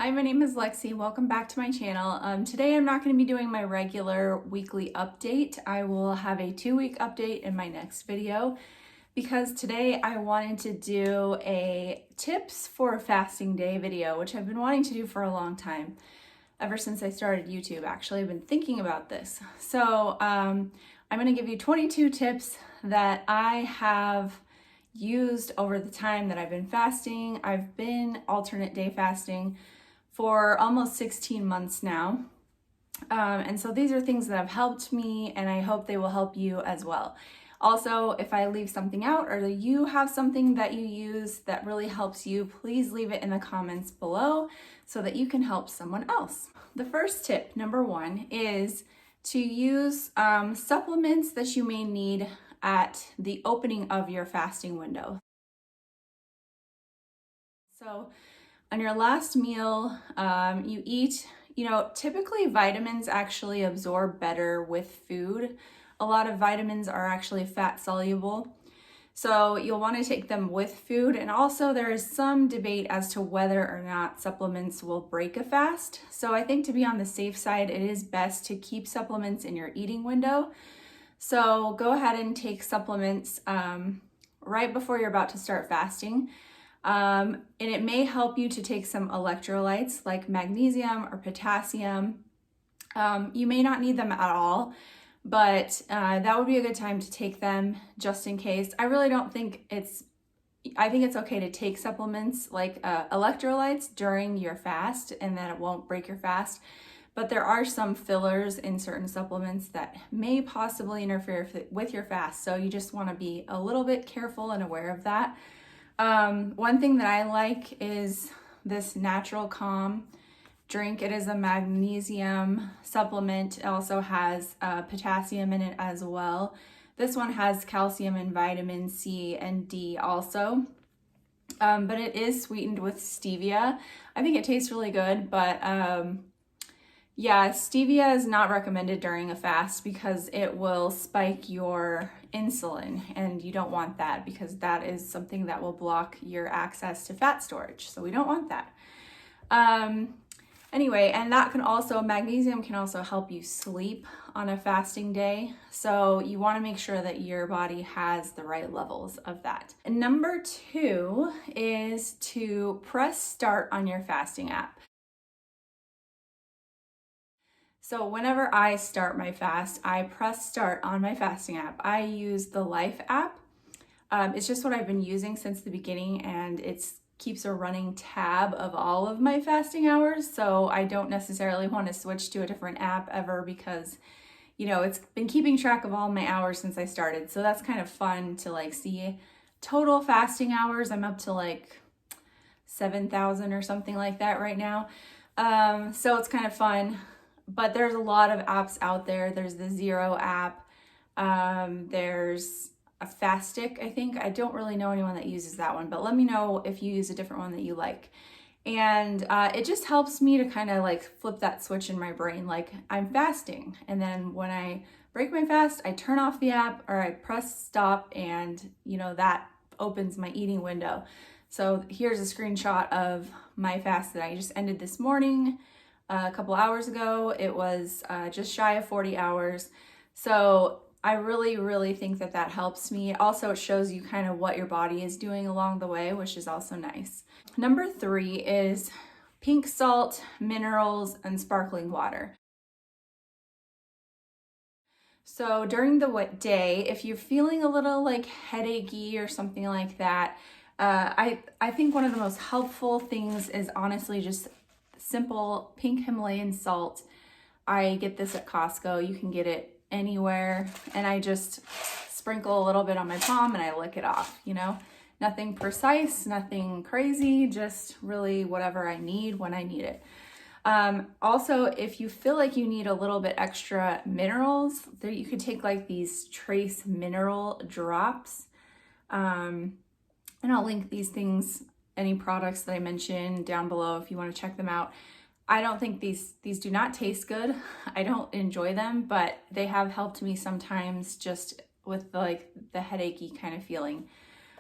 Hi, my name is Lexi. Welcome back to my channel. Today I'm not going to be doing my regular weekly update. I will have a 2-week update in my next video because today I wanted to do a tips for a fasting day video, which I've been wanting to do for a long time. Ever since I started YouTube, actually, I've been thinking about this. So I'm going to give you 22 tips that I have used over the time that I've been fasting. I've been alternate day fasting for almost 16 months now. And so these are things that have helped me, and I hope they will help you as well. Also, if I leave something out or you have something that you use that really helps you, please leave it in the comments below so that you can help someone else. The first tip, number 1, is to use supplements that you may need at the opening of your fasting window. So on your last meal, you eat, typically vitamins actually absorb better with food. A lot of vitamins are actually fat soluble. So you'll want to take them with food. And also there is some debate as to whether or not supplements will break a fast. So I think to be on the safe side, it is best to keep supplements in your eating window. So go ahead and take supplements right before you're about to start fasting. And it may help you to take some electrolytes like magnesium or potassium. You may not need them at all, but that would be a good time to take them just in case. I really don't think I think it's okay to take supplements like electrolytes during your fast, and then it won't break your fast. But there are some fillers in certain supplements that may possibly interfere with your fast. So you just want to be a little bit careful and aware of that. One thing that I like is this Natural Calm drink. It is a magnesium supplement. It also has potassium in it as well. This one has calcium and vitamin C and D also. But it is sweetened with stevia. I think it tastes really good, but yeah, stevia is not recommended during a fast because it will spike your insulin, and you don't want that because that is something that will block your access to fat storage. So we don't want that. Anyway, and magnesium can also help you sleep on a fasting day. So you want to make sure that your body has the right levels of that. And number 2 is to press start on your fasting app. So whenever I start my fast, I press start on my fasting app. I use the Life app. It's just what I've been using since the beginning, and it keeps a running tab of all of my fasting hours. So I don't necessarily want to switch to a different app ever because, it's been keeping track of all my hours since I started. So that's kind of fun to see total fasting hours. I'm up to 7,000 or something like that right now. So it's kind of fun. But there's a lot of apps out there. There's the Zero app. There's a Fastic, I think. I don't really know anyone that uses that one, but let me know if you use a different one that you like. And it just helps me to kind of flip that switch in my brain, I'm fasting. And then when I break my fast, I turn off the app or I press stop, and that opens my eating window. So here's a screenshot of my fast that I just ended this morning. A couple hours ago. It was just shy of 40 hours. So I really, really think that helps me. Also, it shows you kind of what your body is doing along the way, which is also nice. Number 3 is pink salt, minerals, and sparkling water. So during the day, if you're feeling a little headachy or something like that, I think one of the most helpful things is honestly just simple pink Himalayan salt. I get this at Costco. You can get it anywhere. And I just sprinkle a little bit on my palm and I lick it off, Nothing precise, nothing crazy, just really whatever I need when I need it. Also, if you feel like you need a little bit extra minerals, you could take these trace mineral drops. And I'll link these things, any products that I mentioned, down below if you want to check them out. I don't think these do not taste good. I don't enjoy them, but they have helped me sometimes just with the headachy kind of feeling.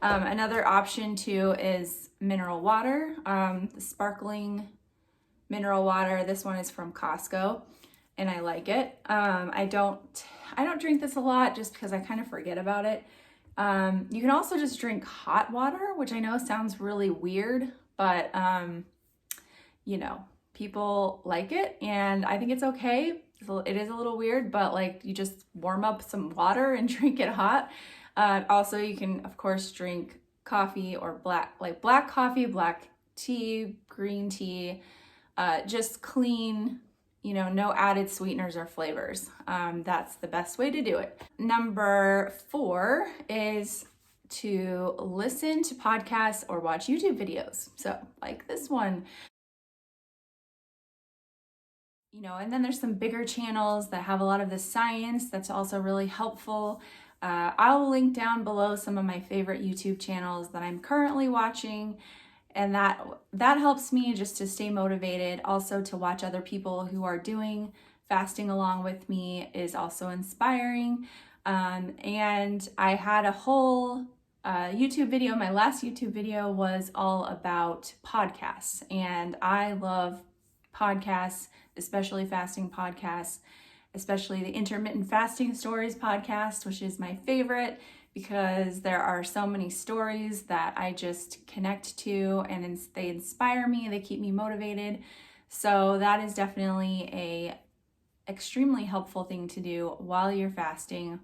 Another option too is mineral water. The sparkling mineral water. This one is from Costco and I like it. I don't drink this a lot just because I kind of forget about it. You can also just drink hot water, which I know sounds really weird, but you know, people like it and I think it's okay. It is a little weird, but like you just warm up some water and drink it hot. Also, you can of course drink coffee or black coffee, black tea, green tea, just clean, you know, no added sweeteners or flavors. That's the best way to do it. Number 4 is to listen to podcasts or watch YouTube videos. So like this one, you know, and then there's some bigger channels that have a lot of the science that's also really helpful. I'll link down below some of my favorite YouTube channels that I'm currently watching, and that helps me just to stay motivated. Also to watch other people who are doing fasting along with me is also inspiring. And I had a whole YouTube video. My last YouTube video was all about podcasts, and I love podcasts, especially fasting podcasts, especially the intermittent fasting stories podcast, which is my favorite because there are so many stories that I just connect to and they inspire me, they keep me motivated. So that is definitely a extremely helpful thing to do while you're fasting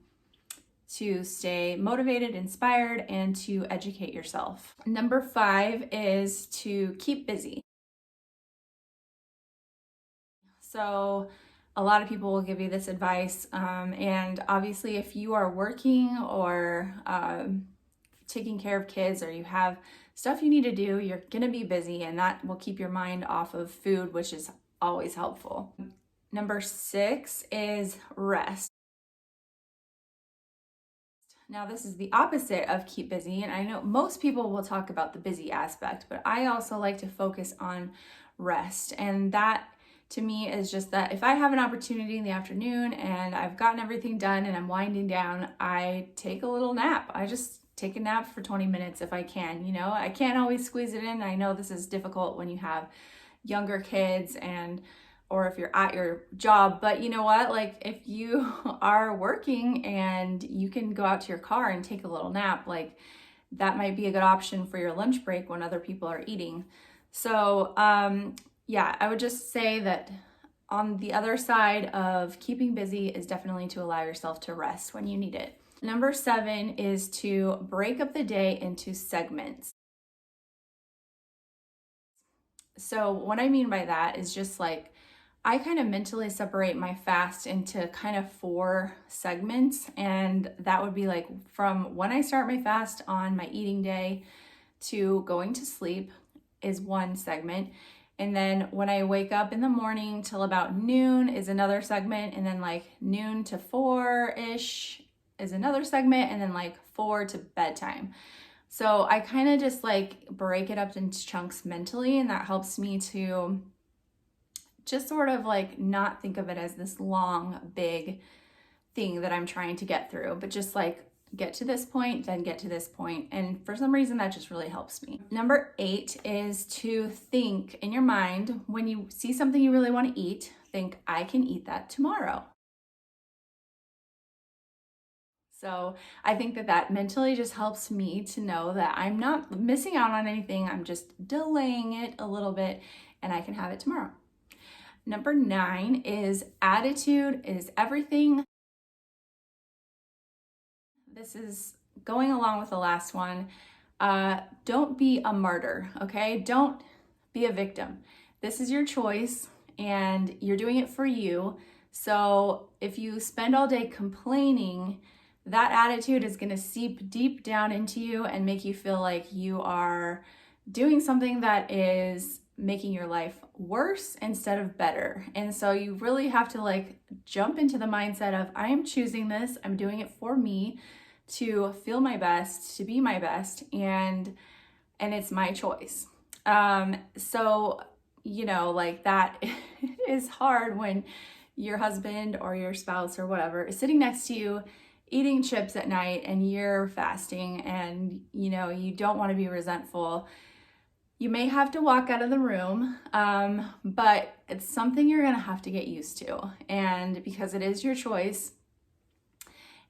to stay motivated, inspired, and to educate yourself. Number 5 is to keep busy. So a lot of people will give you this advice, and obviously if you are working or taking care of kids or you have stuff you need to do, you're gonna be busy, and that will keep your mind off of food, which is always helpful. Number 6 is rest. Now this is the opposite of keep busy, and I know most people will talk about the busy aspect, but I also like to focus on rest, and that to me is just that if I have an opportunity in the afternoon and I've gotten everything done and I'm winding down, I take a little nap. I just take a nap for 20 minutes if I can. You know, I can't always squeeze it in. I know this is difficult when you have younger kids or if you're at your job, but you know what? Like if you are working and you can go out to your car and take a little nap, like that might be a good option for your lunch break when other people are eating. So, yeah, I would just say that on the other side of keeping busy is definitely to allow yourself to rest when you need it. Number 7 is to break up the day into segments. So what I mean by that is just like I kind of mentally separate my fast into kind of 4 segments, and that would be like from when I start my fast on my eating day to going to sleep is one segment. And then when I wake up in the morning till about noon is another segment. And then like noon to 4-ish is another segment. And then like 4 to bedtime. So I kind of just like break it up into chunks mentally. And that helps me to just sort of like not think of it as this long, big thing that I'm trying to get through, but just like get to this point, then get to this point. And for some reason, that just really helps me. Number 8 is to think in your mind, when you see something you really want to eat, think, I can eat that tomorrow. So I think that mentally just helps me to know that I'm not missing out on anything. I'm just delaying it a little bit and I can have it tomorrow. Number 9 is attitude is everything. This is going along with the last one. Don't be a martyr, okay? Don't be a victim. This is your choice and you're doing it for you. So if you spend all day complaining, that attitude is going to seep deep down into you and make you feel like you are doing something that is making your life worse instead of better. And so you really have to like jump into the mindset of I am choosing this. I'm doing it for me to feel my best, to be my best, and it's my choice. So, you know, like that is hard when your husband or your spouse or whatever is sitting next to you eating chips at night and you're fasting and, you know, you don't want to be resentful. You may have to walk out of the room, but it's something you're gonna have to get used to. And because it is your choice,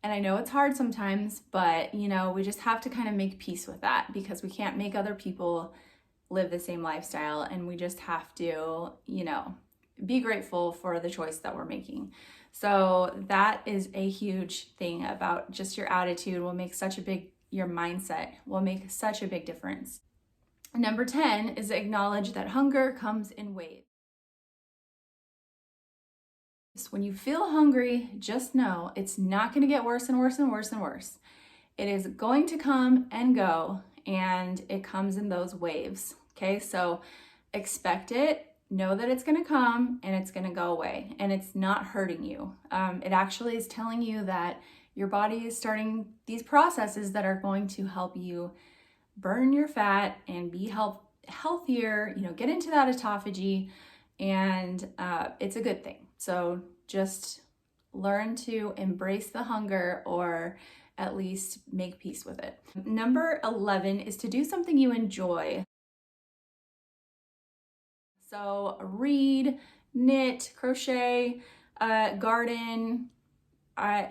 and I know it's hard sometimes, but we just have to kind of make peace with that because we can't make other people live the same lifestyle, and we just have to, be grateful for the choice that we're making. So that is a huge thing about just your attitude your mindset will make such a big difference. Number 10 is acknowledge that hunger comes in waves. When you feel hungry, just know it's not going to get worse and worse and worse and worse. It is going to come and go, and it comes in those waves. Okay, so expect it, know that it's going to come and it's going to go away, and it's not hurting you. It actually is telling you that your body is starting these processes that are going to help you burn your fat and be healthier, get into that autophagy, and it's a good thing. So just learn to embrace the hunger, or at least make peace with it. Number 11 is to do something you enjoy. So read, knit, crochet, garden,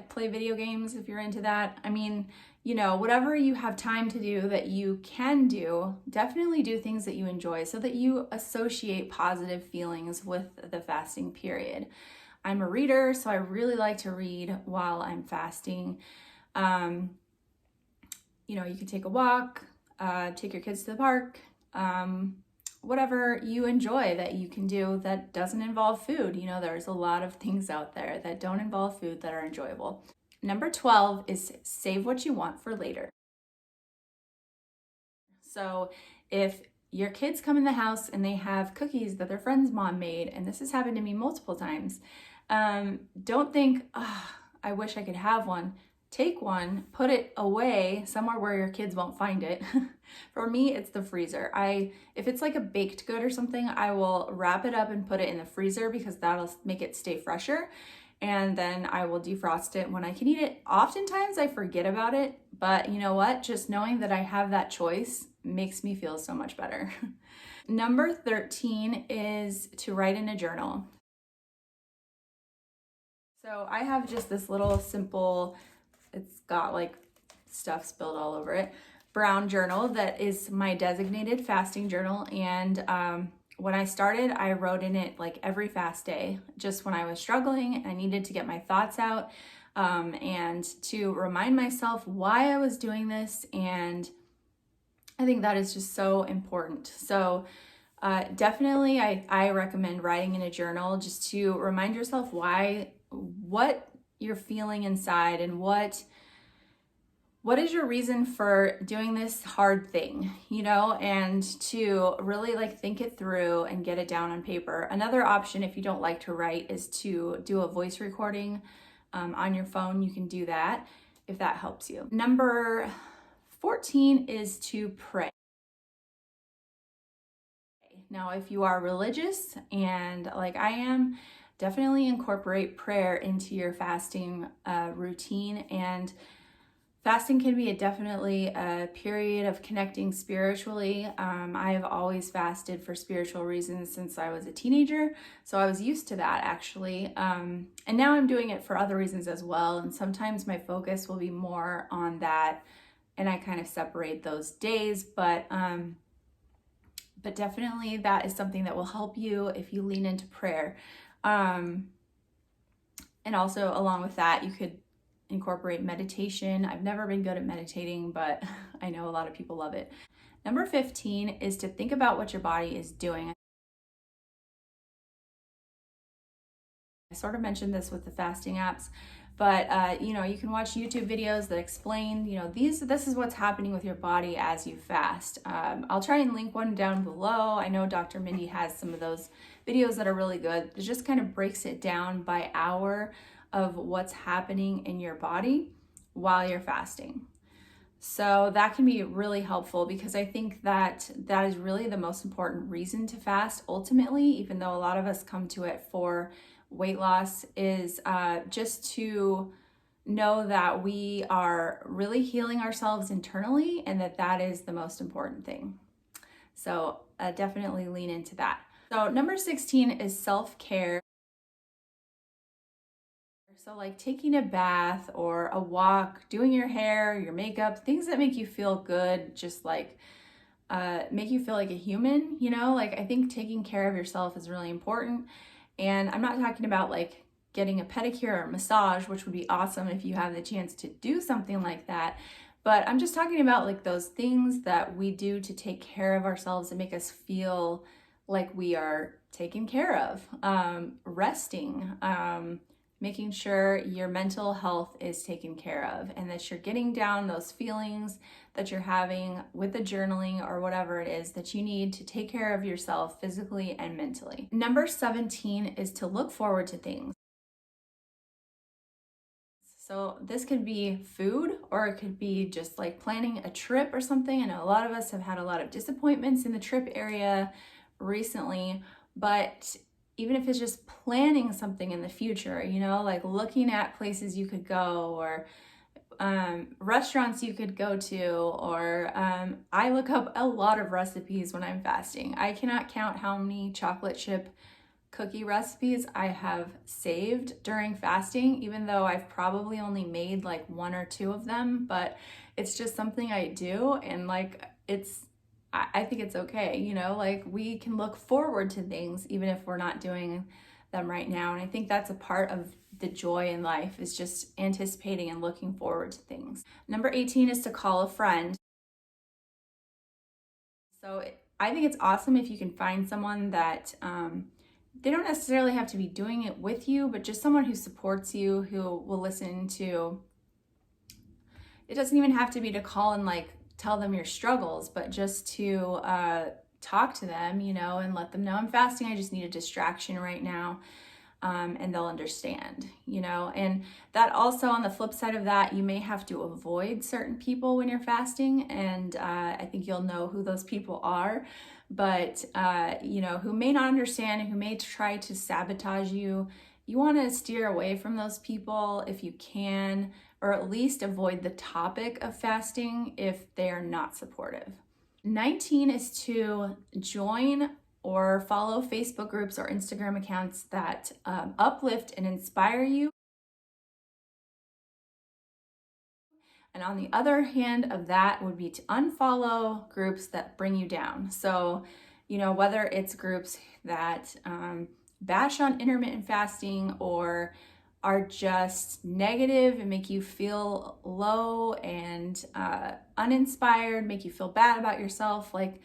play video games if you're into that. I mean, whatever you have time to do that you can do, definitely do things that you enjoy so that you associate positive feelings with the fasting period. I'm a reader, so I really like to read while I'm fasting. You can take a walk, take your kids to the park, whatever you enjoy that you can do that doesn't involve food. There's a lot of things out there that don't involve food that are enjoyable. Number 12 is save what you want for later. So if your kids come in the house and they have cookies that their friend's mom made, and this has happened to me multiple times, don't think, I wish I could have one. Take one, put it away somewhere where your kids won't find it. For me, it's the freezer. If it's like a baked good or something, I will wrap it up and put it in the freezer because that'll make it stay fresher. And then I will defrost it when I can eat it. Oftentimes I forget about it, but you know what? Just knowing that I have that choice makes me feel so much better. Number 13 is to write in a journal. So I have just this little simple, it's got like stuff spilled all over it, brown journal that is my designated fasting journal. And when I started, I wrote in it like every fast day, just when I was struggling. I needed to get my thoughts out and to remind myself why I was doing this. And I think that is just so important. So definitely I recommend writing in a journal just to remind yourself what you're feeling inside, and what is your reason for doing this hard thing, and to really think it through and get it down on paper. Another option, if you don't like to write, is to do a voice recording on your phone. You can do that if that helps you. Number 14 is to pray. Now, if you are religious, and like I am, definitely incorporate prayer into your fasting routine. And fasting can be definitely a period of connecting spiritually. I have always fasted for spiritual reasons since I was a teenager, so I was used to that actually. And now I'm doing it for other reasons as well. And sometimes my focus will be more on that, and I kind of separate those days. But definitely that is something that will help you if you lean into prayer. And also along with that, you could incorporate meditation. I've never been good at meditating, but I know a lot of people love it. Number 15 is to think about what your body is doing. I sort of mentioned this with the fasting apps, but you can watch YouTube videos that explain, this is what's happening with your body as you fast. I'll try and link one down below. I know Dr. Mindy has some of those videos that are really good. It just kind of breaks it down by hour of what's happening in your body while you're fasting. So that can be really helpful, because I think that is really the most important reason to fast ultimately, even though a lot of us come to it for weight loss, is just to know that we are really healing ourselves internally, and that is the most important thing. So definitely lean into that. So number 16 is self-care. So like taking a bath or a walk, doing your hair, your makeup, things that make you feel good, just like make you feel like a human, you know? Like I think taking care of yourself is really important. And I'm not talking about like getting a pedicure or a massage, which would be awesome if you have the chance to do something like that. But I'm just talking about like those things that we do to take care of ourselves and make us feel like we are taken care of. Resting, making sure your mental health is taken care of and that you're getting down those feelings that you're having with the journaling or whatever it is that you need to take care of yourself physically and mentally. Number 17 is to look forward to things. So this could be food, or it could be just like planning a trip or something. I know a lot of us have had a lot of disappointments in the trip area recently, but even if it's just planning something in the future, you know, like looking at places you could go or restaurants you could go to, or I look up a lot of recipes when I'm fasting. I cannot count how many chocolate chip cookie recipes I have saved during fasting, even though I've probably only made like one or two of them, but it's just something I do. And like, I think it's okay, you know, like we can look forward to things even if we're not doing them right now. And I think that's a part of the joy in life, is just anticipating and looking forward to things. Number 18 is to call a friend. So I think it's awesome if you can find someone that they don't necessarily have to be doing it with you, but just someone who supports you, who will listen to. It doesn't even have to be to call and like tell them your struggles, but just to talk to them, you know, and let them know I'm fasting. I just need a distraction right now. And they'll understand, you know. And that also, on the flip side of that, you may have to avoid certain people when you're fasting, and I think you'll know who those people are, but you know, who may not understand, who may try to sabotage you. You want to steer away from those people if you can, or at least avoid the topic of fasting if they are not supportive. 19 is to join or follow Facebook groups or Instagram accounts that uplift and inspire you. And on the other hand of that would be to unfollow groups that bring you down. So, you know, whether it's groups that bash on intermittent fasting or are just negative and make you feel low and uninspired, make you feel bad about yourself, like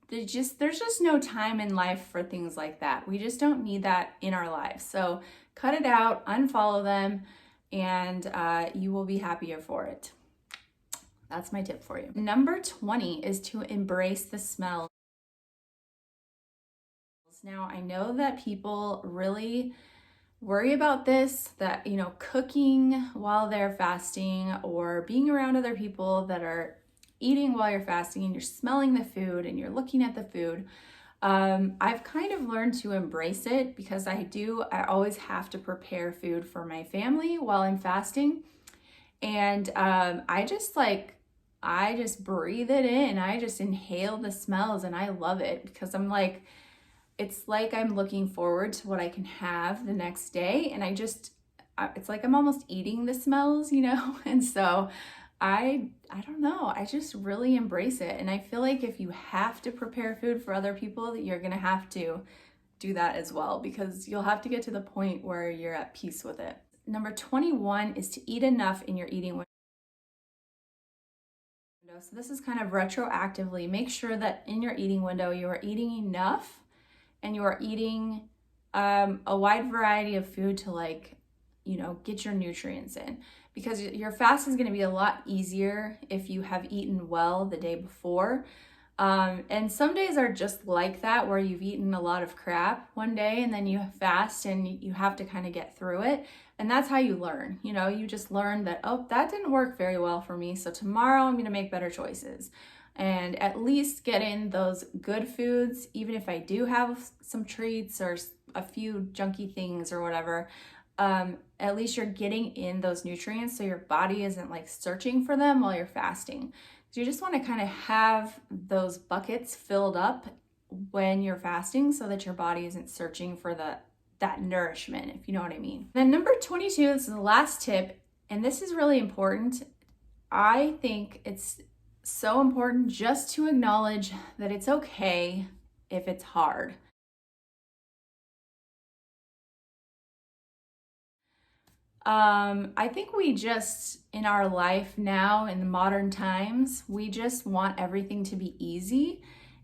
there's just no time in life for things like that. We just don't need that in our lives. So cut it out, unfollow them, and you will be happier for it. That's my tip for you. Number 20 is to embrace the smell. Now, I know that people really worry about this, that, you know, cooking while they're fasting or being around other people that are eating while you're fasting and you're smelling the food and you're looking at the food. I've kind of learned to embrace it because I always have to prepare food for my family while I'm fasting. And I just breathe it in. I just inhale the smells and I love it because it's like I'm looking forward to what I can have the next day. And it's like I'm almost eating the smells, you know? And so I don't know, I just really embrace it. And I feel like if you have to prepare food for other people, that you're gonna have to do that as well, because you'll have to get to the point where you're at peace with it. Number 21 is to eat enough in your eating window. So this is kind of retroactively, make sure that in your eating window, you are eating enough and you are eating a wide variety of food to, like, you know, get your nutrients in, because your fast is going to be a lot easier if you have eaten well the day before. And some days are just like that, where you've eaten a lot of crap one day and then you fast and you have to kind of get through it. And that's how you learn. You know, you just learn that, oh, that didn't work very well for me, so tomorrow I'm going to make better choices. And at least get in those good foods, even if I do have some treats or a few junky things or whatever. At least you're getting in those nutrients so your body isn't like searching for them while you're fasting. So you just want to kind of have those buckets filled up when you're fasting so that your body isn't searching for that nourishment, if you know what I mean. Then number 22, this is the last tip, and this is really important. I think it's so important just to acknowledge that it's okay if it's hard. I think we just, in our life now, in the modern times, we just want everything to be easy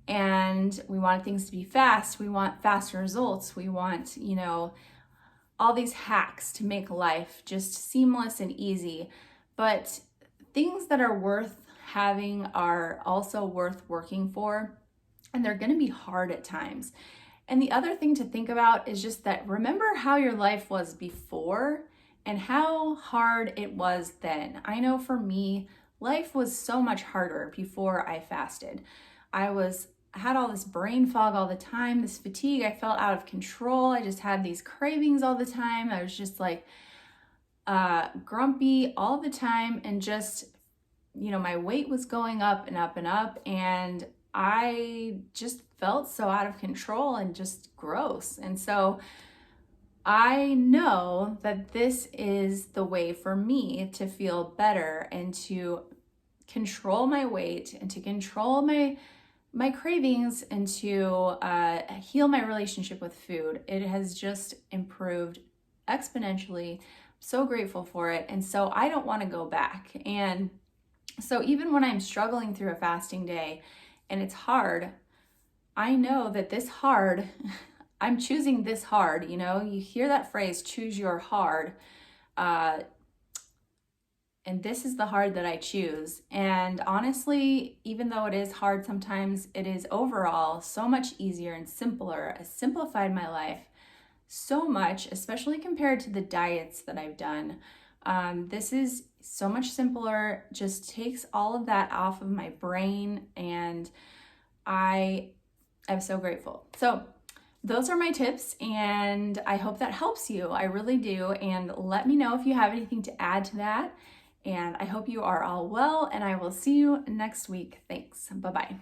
and we want things to be fast. We want fast results. We want, all these hacks to make life just seamless and easy. But things that are worth having are also worth working for, and they're going to be hard at times. And the other thing to think about is just that remember how your life was before and how hard it was then. I know for me, life was so much harder before I fasted. I had all this brain fog all the time, this fatigue. I felt out of control. I just had these cravings all the time. I was just like grumpy all the time, and just, my weight was going up and up and up, and I just felt so out of control and just gross. And so I know that this is the way for me to feel better and to control my weight and to control my cravings and to heal my relationship with food. It has just improved exponentially. I'm so grateful for it. And so I don't want to go back. And so even when I'm struggling through a fasting day and it's hard, I know that this hard, I'm choosing this hard. You hear that phrase, choose your hard. And this is the hard that I choose. And honestly, even though it is hard sometimes, it is overall so much easier and simpler. It simplified my life so much, especially compared to the diets that I've done. This is so much simpler, just takes all of that off of my brain, and I am so grateful. So those are my tips, and I hope that helps you. I really do. And let me know if you have anything to add to that. And I hope you are all well, and I will see you next week. Thanks. Bye-bye.